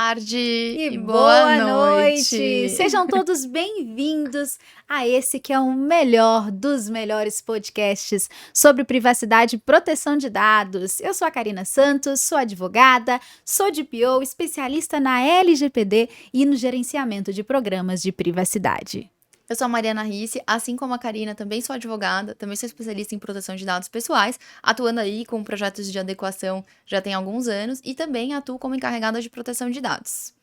tarde E boa boa noite! noite. Sejam todos bem-vindos a esse que é o melhor dos melhores podcasts sobre privacidade e proteção de dados. Eu sou a Karina Santos, sou advogada, sou DPO, especialista na LGPD e no gerenciamento de programas de privacidade. Eu sou a Mariana Risse, assim como a Karina, também sou advogada, também sou especialista em proteção de dados pessoais, atuando aí com projetos de adequação já tem alguns anos e também atuo como encarregada de proteção de dados.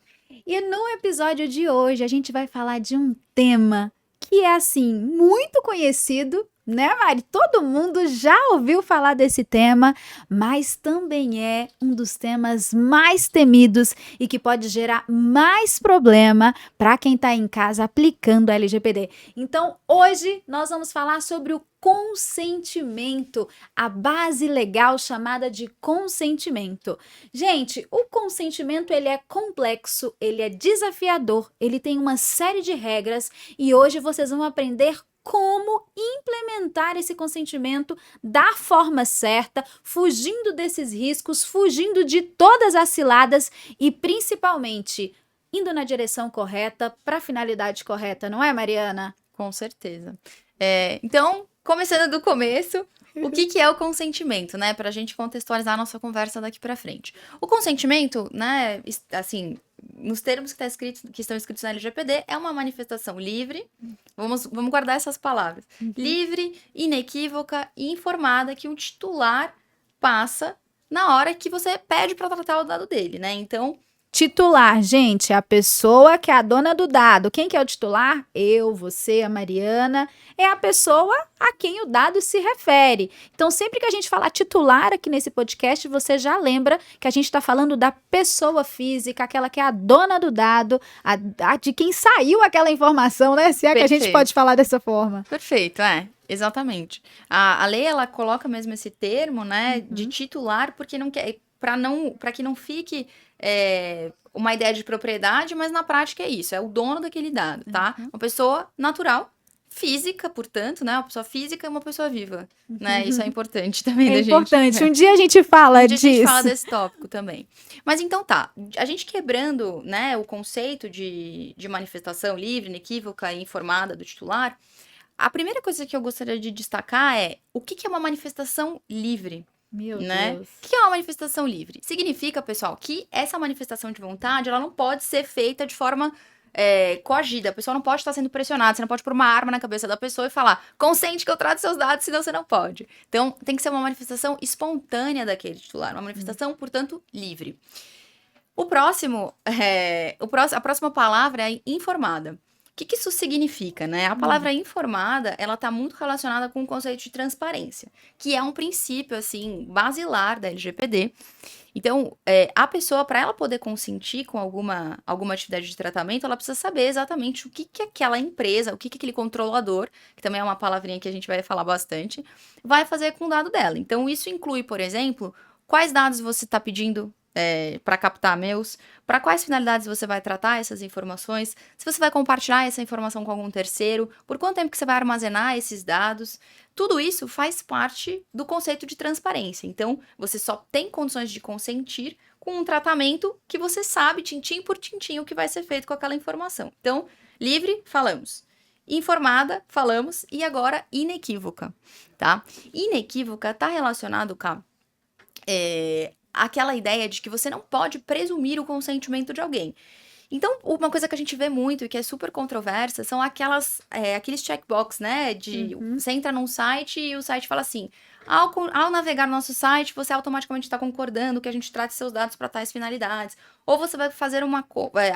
E no episódio de hoje a gente vai falar de um tema que é assim muito conhecido, né, Mari? Todo mundo já ouviu falar desse tema, mas também é um dos temas mais temidos e que pode gerar mais problema para quem está em casa aplicando a LGPD. Então, hoje nós vamos falar sobre o consentimento, a base legal chamada de consentimento. Gente, o consentimento ele é complexo, ele é desafiador, ele tem uma série de regras e hoje vocês vão aprender como implementar esse consentimento da forma certa, fugindo desses riscos, fugindo de todas as ciladas e principalmente indo na direção correta para a finalidade correta, não é, Mariana? Com certeza. Então, começando do começo, o que é o consentimento, né? Para a gente contextualizar a nossa conversa daqui para frente. O consentimento, né, assim, nos termos que estão escritos na LGPD, é uma manifestação livre, vamos guardar essas palavras, livre, inequívoca e informada que o titular passa na hora que você pede para tratar o dado dele, né? Então, titular, gente, é a pessoa que é a dona do dado. Quem que é o titular? Eu, você, a Mariana. É a pessoa a quem o dado se refere. Então, sempre que a gente falar titular aqui nesse podcast, você já lembra que a gente está falando da pessoa física, aquela que é a dona do dado, a de quem saiu aquela informação, né? Se é que a gente pode falar dessa forma. Perfeito, exatamente. A lei, ela coloca mesmo esse termo, né, de titular, porque não quer, para que não fique uma ideia de propriedade, mas na prática é isso, é o dono daquele dado, tá? Uma pessoa natural, física, portanto, né? Uma pessoa física e uma pessoa viva, né? Isso é importante também da gente. É importante, um dia a gente fala disso. A gente fala desse tópico também. Mas então tá, a gente quebrando, né, o conceito de manifestação livre, inequívoca e informada do titular, a primeira coisa que eu gostaria de destacar é o que é uma manifestação livre. Meu né? Deus. O que é uma manifestação livre? Significa, pessoal, que essa manifestação de vontade, ela não pode ser feita de forma coagida. A pessoa não pode estar sendo pressionada, você não pode pôr uma arma na cabeça da pessoa e falar, consente que eu trate seus dados, senão você não pode. Então, tem que ser uma manifestação espontânea daquele titular, uma manifestação, portanto, livre. A próxima palavra é informada. O que isso significa, né? A palavra informada, ela está muito relacionada com o conceito de transparência, que é um princípio, assim, basilar da LGPD. Então, a pessoa, para ela poder consentir com alguma atividade de tratamento, ela precisa saber exatamente o que aquela empresa, o que aquele controlador, que também é uma palavrinha que a gente vai falar bastante, vai fazer com o dado dela. Então, isso inclui, por exemplo, quais dados você está pedindo para captar meus, para quais finalidades você vai tratar essas informações, se você vai compartilhar essa informação com algum terceiro, por quanto tempo que você vai armazenar esses dados. Tudo isso faz parte do conceito de transparência. Então, você só tem condições de consentir com um tratamento que você sabe, tintim por tintim, o que vai ser feito com aquela informação. Então, livre, falamos. Informada, falamos. E agora, inequívoca, tá? Inequívoca está relacionado com aquela ideia de que você não pode presumir o consentimento de alguém. Então, uma coisa que a gente vê muito e que é super controversa são aqueles checkbox, né? Você entra num site e o site fala assim, ao navegar no nosso site, você automaticamente está concordando que a gente trate seus dados para tais finalidades. Ou você vai fazer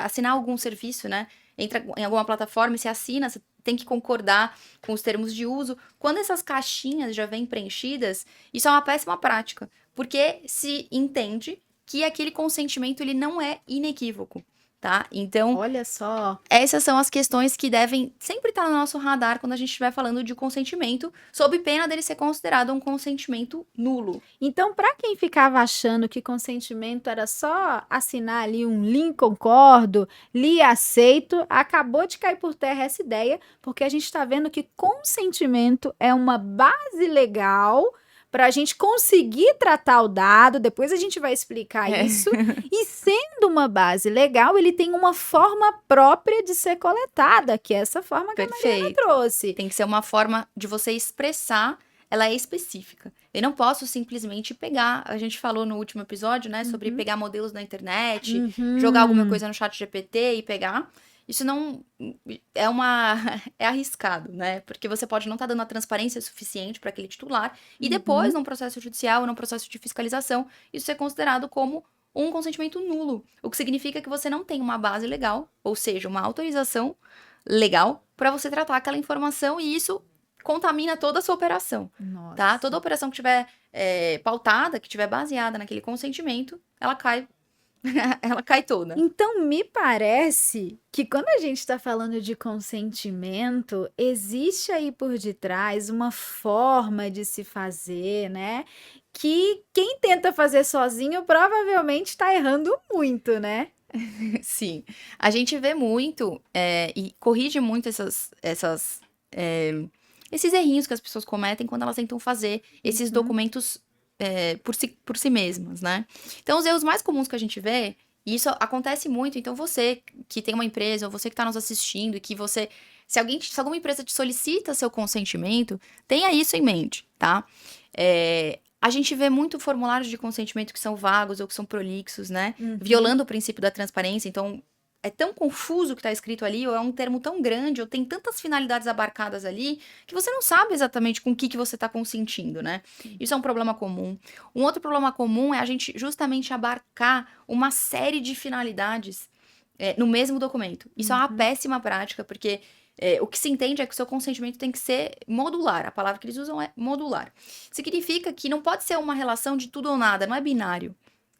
assinar algum serviço, né? Entra em alguma plataforma e você assina, você tem que concordar com os termos de uso. Quando essas caixinhas já vêm preenchidas, isso é uma péssima prática. Porque se entende que aquele consentimento ele não é inequívoco, tá? Então, olha só, essas são as questões que devem sempre estar no nosso radar quando a gente estiver falando de consentimento, sob pena dele ser considerado um consentimento nulo. Então, para quem ficava achando que consentimento era só assinar ali um link concordo, li aceito, acabou de cair por terra essa ideia, porque a gente está vendo que consentimento é uma base legal para a gente conseguir tratar o dado, depois a gente vai explicar isso, e sendo uma base legal, ele tem uma forma própria de ser coletada, que é essa forma que a Mariana Perfeito. trouxe. Tem que ser uma forma de você expressar, ela é específica. Eu não posso simplesmente pegar, a gente falou no último episódio, né, sobre pegar modelos na internet, jogar alguma coisa no chat GPT e pegar. Isso não é é arriscado, né? Porque você pode não estar dando a transparência suficiente para aquele titular e depois, num processo judicial, num processo de fiscalização, isso é considerado como um consentimento nulo, o que significa que você não tem uma base legal, ou seja, uma autorização legal para você tratar aquela informação e isso contamina toda a sua operação, Nossa. tá? Toda operação que tiver pautada, que tiver baseada naquele consentimento, ela cai, ela cai toda. Então, me parece que quando a gente está falando de consentimento, existe aí por detrás uma forma de se fazer, né? Que quem tenta fazer sozinho provavelmente está errando muito, né? Sim, a gente vê muito e corrige muito esses errinhos que as pessoas cometem quando elas tentam fazer esses documentos por si mesmas, né? Então, os erros mais comuns que a gente vê, e isso acontece muito, então você que tem uma empresa, ou você que está nos assistindo, e que você, se alguma empresa te solicita seu consentimento, tenha isso em mente, tá? A gente vê muito formulários de consentimento que são vagos ou que são prolixos, né? Violando o princípio da transparência, então é tão confuso o que está escrito ali, ou é um termo tão grande, ou tem tantas finalidades abarcadas ali, que você não sabe exatamente com o que você está consentindo, né? Isso é um problema comum. Um outro problema comum é a gente justamente abarcar uma série de finalidades no mesmo documento. Isso é uma péssima prática, porque o que se entende é que o seu consentimento tem que ser modular. A palavra que eles usam é modular. Significa que não pode ser uma relação de tudo ou nada, não é binário.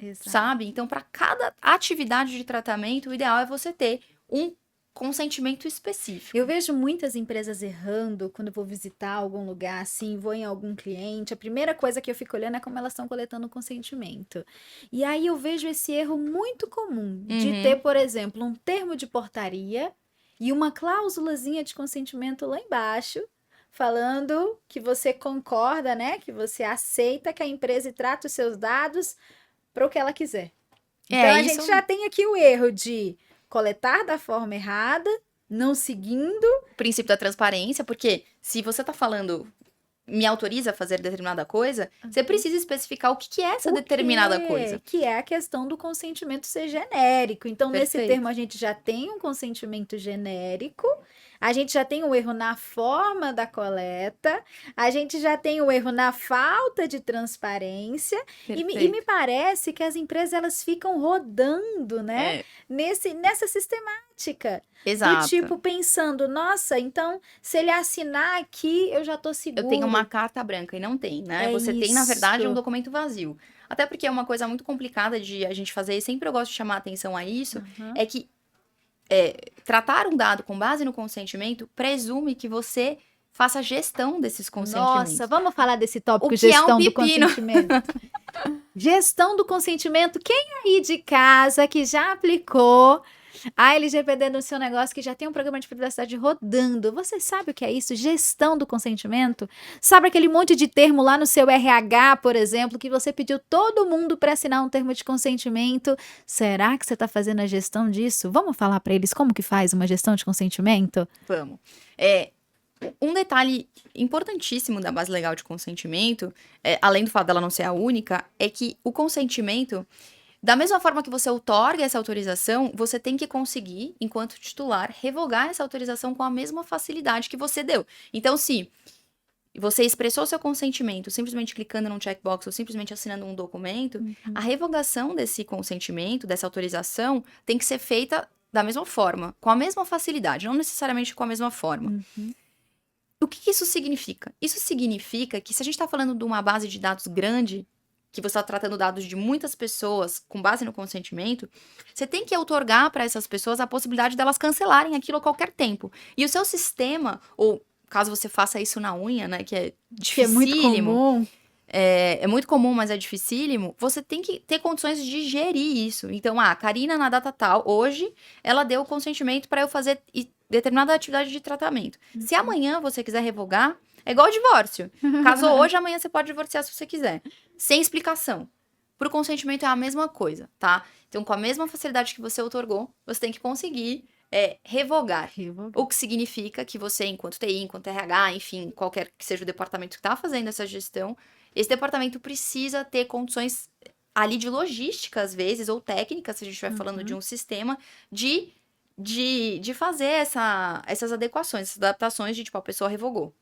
Exato. Sabe? Então, para cada atividade de tratamento, o ideal é você ter um consentimento específico. Eu vejo muitas empresas errando quando eu vou visitar algum lugar, assim, vou em algum cliente. A primeira coisa que eu fico olhando é como elas estão coletando o consentimento. E aí eu vejo esse erro muito comum de ter, por exemplo, um termo de portaria e uma cláusulazinha de consentimento lá embaixo, falando que você concorda, né? Que você aceita que a empresa trate os seus dados para o que ela quiser. Então, a gente já tem aqui o erro de coletar da forma errada, não seguindo o princípio da transparência, porque se você está falando me autoriza a fazer determinada coisa, você precisa especificar o que é essa determinada coisa. Que é a questão do consentimento ser genérico. Então, nesse Perfeito. termo, a gente já tem um consentimento genérico, a gente já tem o erro na forma da coleta, a gente já tem o erro na falta de transparência, e me parece que as empresas elas ficam rodando, né? Nessa sistemática. Exato. Do tipo, pensando, nossa, então, se ele assinar aqui, eu já tô seguro. Eu tenho uma carta branca e não tem, né? Você tem, na verdade, um documento vazio. Até porque é uma coisa muito complicada de a gente fazer, e sempre eu gosto de chamar a atenção a isso, é que tratar um dado com base no consentimento presume que você faça gestão desses consentimentos. Nossa, vamos falar desse tópico, gestão do consentimento. Gestão do consentimento. Quem aí de casa que já aplicou a LGPD no seu negócio, que já tem um programa de privacidade rodando, você sabe o que é isso? Gestão do consentimento? Sabe aquele monte de termo lá no seu RH, por exemplo, que você pediu todo mundo para assinar um termo de consentimento? Será que você está fazendo a gestão disso? Vamos falar para eles como que faz uma gestão de consentimento? Vamos. Um detalhe importantíssimo da base legal de consentimento, além do fato dela não ser a única, é que o consentimento, da mesma forma que você outorga essa autorização, você tem que conseguir, enquanto titular, revogar essa autorização com a mesma facilidade que você deu. Então, se você expressou seu consentimento simplesmente clicando num checkbox ou simplesmente assinando um documento, a revogação desse consentimento, dessa autorização, tem que ser feita da mesma forma, com a mesma facilidade, não necessariamente com a mesma forma. O que isso significa? Isso significa que se a gente está falando de uma base de dados grande, que você está tratando dados de muitas pessoas com base no consentimento, você tem que outorgar para essas pessoas a possibilidade delas cancelarem aquilo a qualquer tempo. E o seu sistema, ou caso você faça isso na unha, né, que é dificílimo. Que é muito comum. É muito comum, mas é dificílimo. Você tem que ter condições de gerir isso. Então, a Karina, na data tal, hoje, ela deu o consentimento para eu fazer determinada atividade de tratamento. Se amanhã você quiser revogar, É igual divórcio. Casou hoje, amanhã você pode divorciar se você quiser. Sem explicação. Pro consentimento é a mesma coisa, tá? Então, com a mesma facilidade que você outorgou, você tem que conseguir revogar. O que significa que você, enquanto TI, enquanto RH, enfim, qualquer que seja o departamento que está fazendo essa gestão, esse departamento precisa ter condições ali de logística, às vezes, ou técnicas, se a gente estiver falando de um sistema, de fazer essas adequações, essas adaptações de, tipo, a pessoa revogou.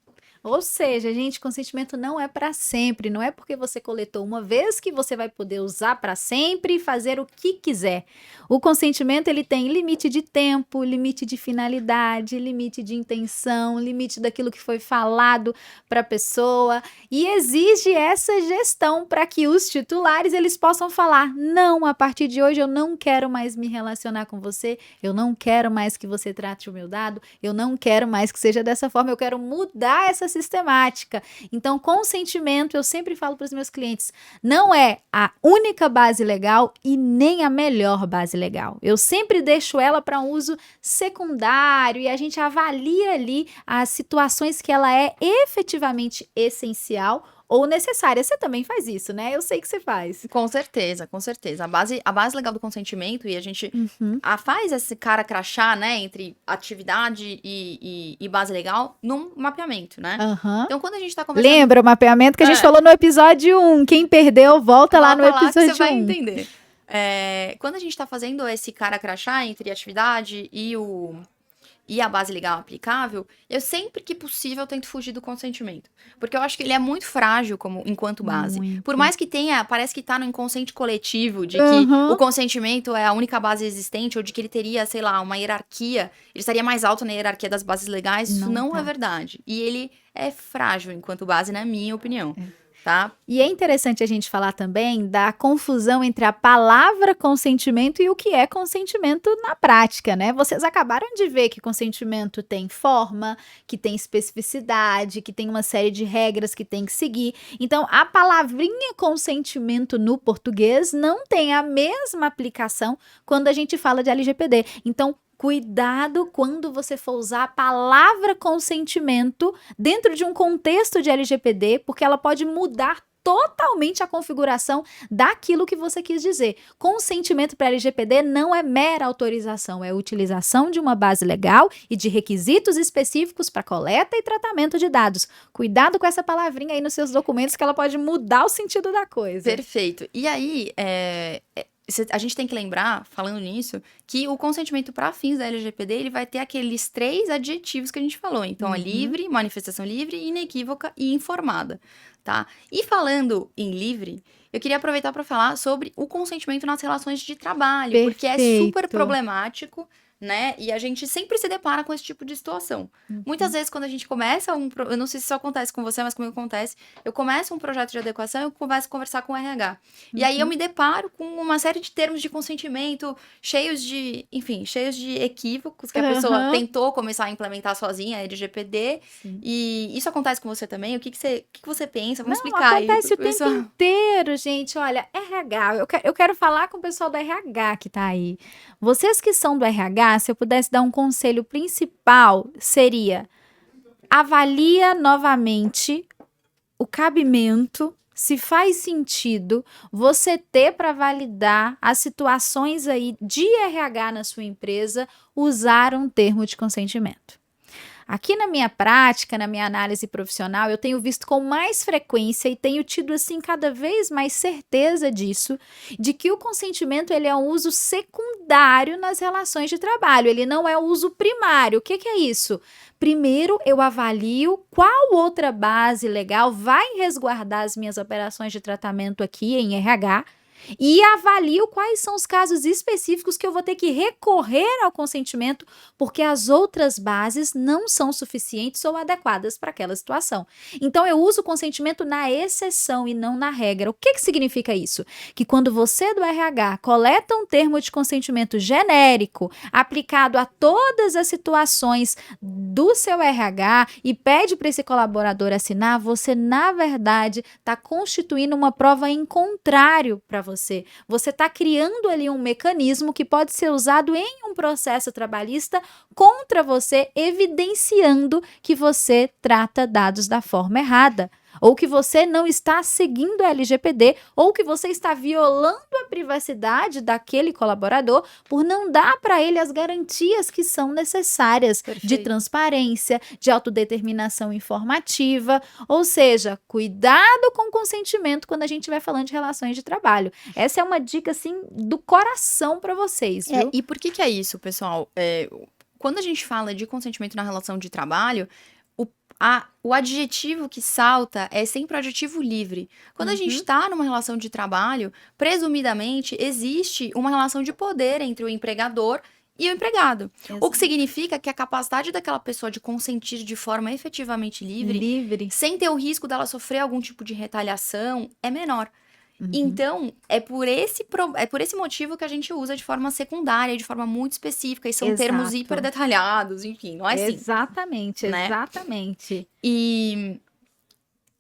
Ou seja, gente, consentimento não é para sempre, não é porque você coletou uma vez que você vai poder usar para sempre e fazer o que quiser. O consentimento, ele tem limite de tempo, limite de finalidade, limite de intenção, limite daquilo que foi falado para a pessoa e exige essa gestão para que os titulares eles possam falar: "Não, a partir de hoje eu não quero mais me relacionar com você, eu não quero mais que você trate o meu dado, eu não quero mais que seja dessa forma, eu quero mudar essa sistemática". Então, consentimento, eu sempre falo para os meus clientes, não é a única base legal e nem a melhor base legal. Eu sempre deixo ela para um uso secundário e a gente avalia ali as situações que ela é efetivamente essencial ou necessária. Você também faz isso, né? Eu sei que você faz. Com certeza, com certeza. A base legal do consentimento, e a gente faz esse cara crachá, né, entre atividade e base legal num mapeamento, né? Então, quando a gente tá conversando... Lembra o mapeamento que a gente falou no episódio 1. Quem perdeu, volta lá no episódio 1. Você vai entender. Quando a gente tá fazendo esse cara crachá entre atividade e a base legal aplicável, eu sempre que possível tento fugir do consentimento. Porque eu acho que ele é muito frágil enquanto base. Muito. Por mais que parece que tá no inconsciente coletivo, de que o consentimento é a única base existente, ou de que ele teria, sei lá, uma hierarquia, ele estaria mais alto na hierarquia das bases legais, isso não é verdade. E ele é frágil enquanto base, na minha opinião. Tá? E é interessante a gente falar também da confusão entre a palavra consentimento e o que é consentimento na prática, né? Vocês acabaram de ver que consentimento tem forma, que tem especificidade, que tem uma série de regras que tem que seguir. Então, a palavrinha consentimento no português não tem a mesma aplicação quando a gente fala de LGPD. Então, cuidado quando você for usar a palavra consentimento dentro de um contexto de LGPD, porque ela pode mudar totalmente a configuração daquilo que você quis dizer. Consentimento para LGPD não é mera autorização, é utilização de uma base legal e de requisitos específicos para coleta e tratamento de dados. Cuidado com essa palavrinha aí nos seus documentos, que ela pode mudar o sentido da coisa. Perfeito. E aí, a gente tem que lembrar, falando nisso, que o consentimento para fins da LGPD, ele vai ter aqueles 3 adjetivos que a gente falou. Então, é livre, manifestação livre, inequívoca e informada, tá? E falando em livre, eu queria aproveitar para falar sobre o consentimento nas relações de trabalho, porque é super problemático, né? E a gente sempre se depara com esse tipo de situação. Muitas vezes, quando a gente começa eu não sei se isso acontece com você, mas comigo acontece, eu começo um projeto de adequação, eu começo a conversar com o RH. E aí eu me deparo com uma série de termos de consentimento cheios de equívocos que a pessoa tentou começar a implementar sozinha, a LGPD. E isso acontece com você também? O que você pensa? Vamos explicar aí. Acontece o tempo inteiro, gente. Olha, RH, eu quero falar com o pessoal do RH que tá aí. Vocês que são do RH, se eu pudesse dar um conselho principal, seria: avalia novamente o cabimento, se faz sentido você ter para validar as situações aí de RH na sua empresa, usar um termo de consentimento. Aqui na minha prática, na minha análise profissional, eu tenho visto com mais frequência e tenho tido, assim, cada vez mais certeza disso, de que o consentimento, ele é um uso secundário nas relações de trabalho, ele não é o uso primário. O que é isso? Primeiro, eu avalio qual outra base legal vai resguardar as minhas operações de tratamento aqui em RH, e avalio quais são os casos específicos que eu vou ter que recorrer ao consentimento, porque as outras bases não são suficientes ou adequadas para aquela situação. Então, eu uso o consentimento na exceção e não na regra. O que significa isso? Que quando você do RH coleta um termo de consentimento genérico, aplicado a todas as situações do seu RH e pede para esse colaborador assinar, você, na verdade, está constituindo uma prova em contrário para você. Você está criando ali um mecanismo que pode ser usado em um processo trabalhista contra você, evidenciando que você trata dados da forma errada, ou que você não está seguindo a LGPD, ou que você está violando a privacidade daquele colaborador por não dar para ele as garantias que são necessárias de Perfeito. transparência, de autodeterminação informativa, ou seja, cuidado com o consentimento quando a gente vai falando de relações de trabalho. Essa é uma dica, assim, do coração para vocês, viu? E por que que é isso, pessoal? Quando a gente fala de consentimento na relação de trabalho, o adjetivo que salta é sempre o adjetivo livre. Quando a gente está numa relação de trabalho, presumidamente existe uma relação de poder entre o empregador e o empregado. O que significa que a capacidade daquela pessoa de consentir de forma efetivamente livre, sem ter o risco dela sofrer algum tipo de retaliação, é menor. Então, é por esse motivo que a gente usa de forma secundária, de forma muito específica, e são termos Exato. hiper detalhados, enfim, não é assim. Exatamente, né? exatamente. E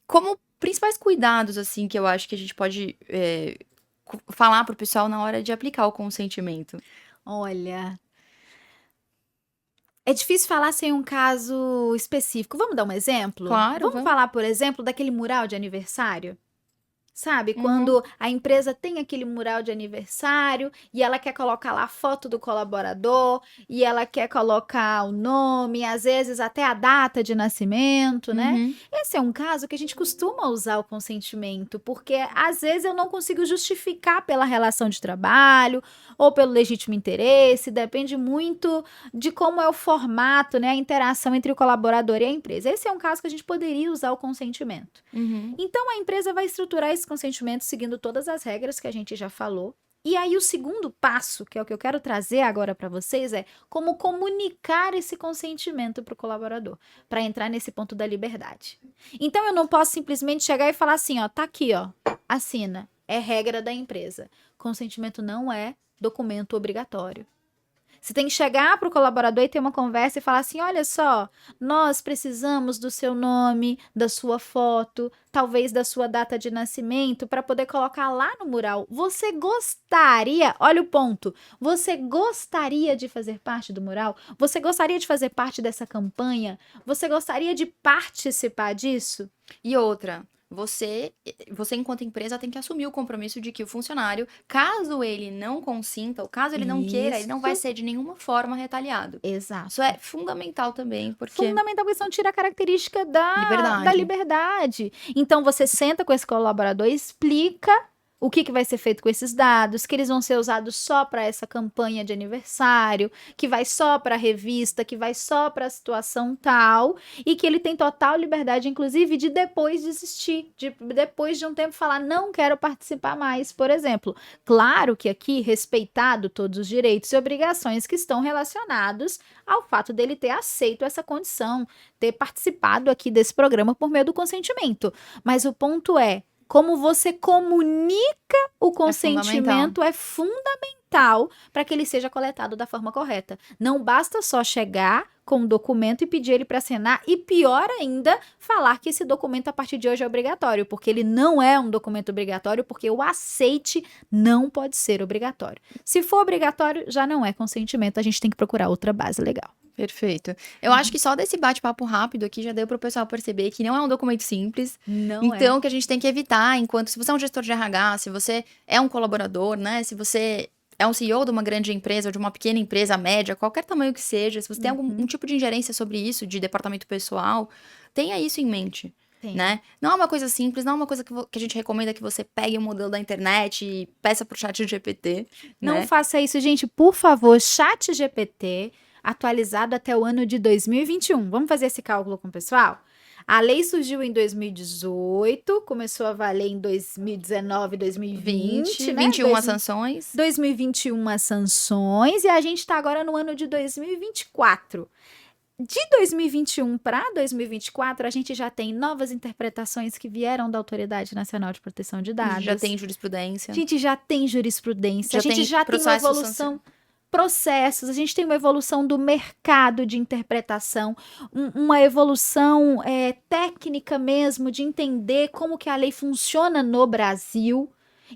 como principais cuidados, assim, que eu acho que a gente pode falar pro pessoal na hora de aplicar o consentimento. Olha, é difícil falar sem um caso específico. Vamos dar um exemplo? Claro, Vamos vamos. falar, por exemplo, daquele mural de aniversário? Sabe, quando a empresa tem aquele mural de aniversário e ela quer colocar lá a foto do colaborador e ela quer colocar o nome, às vezes até a data de nascimento, né? Uhum. Esse é um caso que a gente costuma usar o consentimento, porque às vezes eu não consigo justificar pela relação de trabalho ou pelo legítimo interesse, depende muito de como é o formato, né, a interação entre o colaborador e a empresa. Esse é um caso que a gente poderia usar o consentimento. Uhum. Então, a empresa vai estruturar esse consentimento seguindo todas as regras que a gente já falou. E aí, o segundo passo, que é o que eu quero trazer agora para vocês, é como comunicar esse consentimento para o colaborador, para entrar nesse ponto da liberdade. Então, eu não posso simplesmente chegar e falar assim, ó, tá aqui, ó, assina, é regra da empresa. Consentimento não é documento obrigatório. Você tem que chegar para o colaborador e ter uma conversa e falar assim, olha só, nós precisamos do seu nome, da sua foto, talvez da sua data de nascimento, para poder colocar lá no mural. Você gostaria, olha o ponto, você gostaria de fazer parte do mural? Você gostaria de fazer parte dessa campanha? Você gostaria de participar disso? E outra, você, enquanto empresa, tem que assumir o compromisso de que o funcionário, caso ele não consinta, ou caso ele não queira, ele não vai ser de nenhuma forma retaliado. Exato. Isso é fundamental também, porque... Fundamental, porque senão tira a característica da Liberdade. liberdade. Então, você senta com esse colaborador e explica o que vai ser feito com esses dados, que eles vão ser usados só para essa campanha de aniversário, que vai só para a revista, que vai só para a situação tal, e que ele tem total liberdade, inclusive, de depois desistir, de depois de um tempo falar, não quero participar mais, por exemplo. Claro que aqui, respeitado todos os direitos e obrigações que estão relacionados ao fato dele ter aceito essa condição, ter participado aqui desse programa por meio do consentimento. Mas o ponto é, como você comunica o consentimento é fundamental para que ele seja coletado da forma correta. Não basta só chegar com um documento e pedir ele para assinar e, pior ainda, falar que esse documento a partir de hoje é obrigatório, porque ele não é um documento obrigatório, porque o aceite não pode ser obrigatório. Se for obrigatório, já não é consentimento, a gente tem que procurar outra base legal. Perfeito. Eu acho que só desse bate-papo rápido aqui já deu para o pessoal perceber que não é um documento simples. Então, que a gente tem que evitar, se você é um gestor de RH, se você é um colaborador, né? Se você é um CEO de uma grande empresa ou de uma pequena empresa média, qualquer tamanho que seja, se você tem algum tipo de ingerência sobre isso, de departamento pessoal, tenha isso em mente. Né? Não é uma coisa simples, não é uma coisa que a gente recomenda que você pegue o modelo da internet e peça pro chat GPT. Não faça isso, gente, por favor, chat GPT atualizado até o ano de 2021. Vamos fazer esse cálculo com o pessoal? A lei surgiu em 2018, começou a valer em 2019, 2020, né? 21 as sanções. 2021 as sanções e a gente está agora no ano de 2024. De 2021 para 2024, a gente já tem novas interpretações que vieram da Autoridade Nacional de Proteção de Dados. Já tem jurisprudência. A gente já tem jurisprudência. A gente já tem uma evolução... processos, a gente tem uma evolução do mercado de interpretação, uma evolução técnica mesmo, de entender como que a lei funciona no Brasil.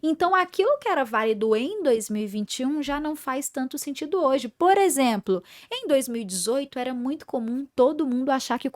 Então, aquilo que era válido em 2021 já não faz tanto sentido hoje. Por exemplo, em 2018 era muito comum todo mundo achar que o